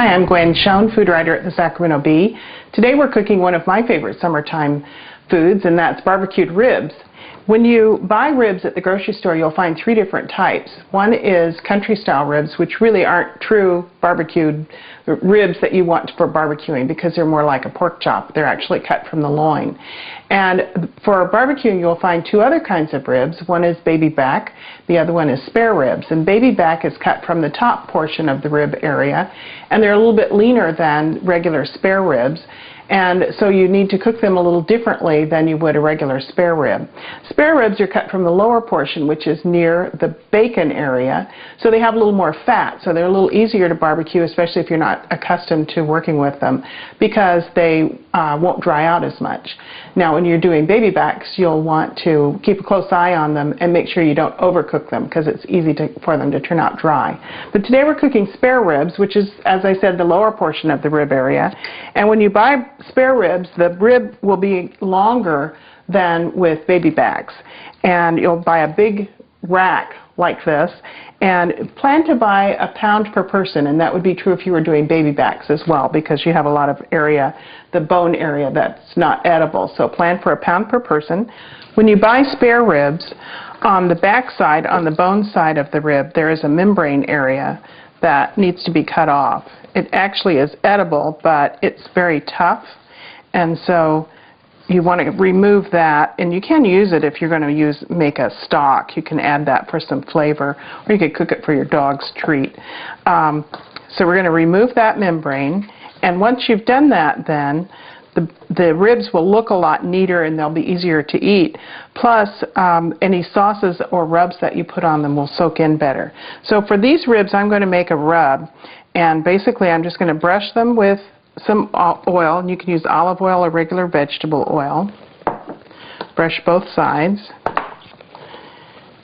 Hi, I'm Gwen Schoen, food writer at the Sacramento Bee. Today we're cooking one of my favorite summertime foods, and that's barbecued ribs. When you buy ribs at the grocery store, you'll find three different types. One is country-style ribs, which really aren't true barbecued ribs that you want for barbecuing because they're more like a pork chop. They're actually cut from the loin. And for barbecuing, you'll find two other kinds of ribs. One is baby back, the other one is spare ribs. And baby back is cut from the top portion of the rib area, and they're a little bit leaner than regular spare ribs. And so you need to cook them a little differently than you would a regular spare rib. Spare ribs are cut from the lower portion, which is near the bacon area, so they have a little more fat, so they're a little easier to barbecue, especially if you're not accustomed to working with them, because they won't dry out as much. Now, when you're doing baby backs, you'll want to keep a close eye on them and make sure you don't overcook them, because it's easy for them to turn out dry. But today we're cooking spare ribs, which is, as I said, the lower portion of the rib area. And when you buy spare ribs, the rib will be longer than with baby backs. And you'll buy a big rack like this, and plan to buy a pound per person, and that would be true if you were doing baby backs as well, because you have a lot of area, the bone area, that's not edible. So plan for a pound per person. When you buy spare ribs, on the back side, on the bone side of the rib, there is a membrane area that needs to be cut off. It actually is edible, but it's very tough, and so you want to remove that, and you can use it if you're going to make a stock. You can add that for some flavor, or you could cook it for your dog's treat. So we're going to remove that membrane, and once you've done that, then the ribs will look a lot neater and they'll be easier to eat. Plus, any sauces or rubs that you put on them will soak in better. So for these ribs, I'm going to make a rub, and basically I'm just going to brush them with some oil, and you can use olive oil or regular vegetable oil. Brush both sides.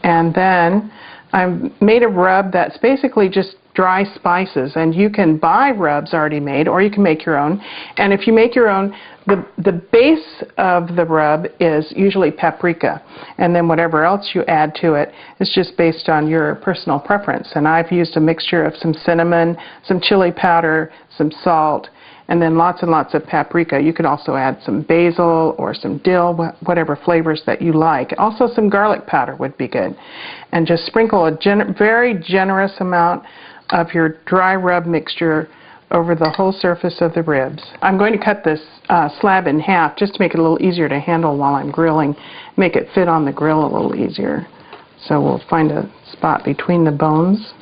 And then I've made a rub that's basically just dry spices, and you can buy rubs already made, or you can make your own. And if you make your own, the base of the rub is usually paprika, and then whatever else you add to it is just based on your personal preference. And I've used a mixture of some cinnamon, some chili powder, some salt, and then lots and lots of paprika. You could also add some basil or some dill, whatever flavors that you like. Also some garlic powder would be good. And just sprinkle a very generous amount of your dry rub mixture over the whole surface of the ribs. I'm going to cut this slab in half just to make it a little easier to handle while I'm grilling, make it fit on the grill a little easier. So we'll find a spot between the bones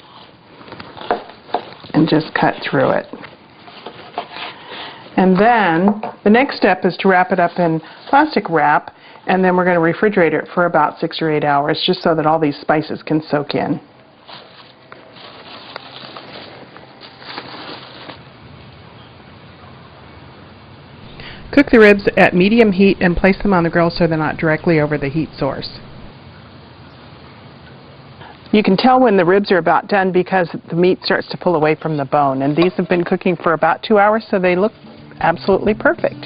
and just cut through it. And then the next step is to wrap it up in plastic wrap, and then we're going to refrigerate it for about 6 or 8 hours, just so that all these spices can soak in. Cook the ribs at medium heat and place them on the grill so they're not directly over the heat source. You can tell when the ribs are about done because the meat starts to pull away from the bone, and these have been cooking for about 2 hours, so they look absolutely perfect.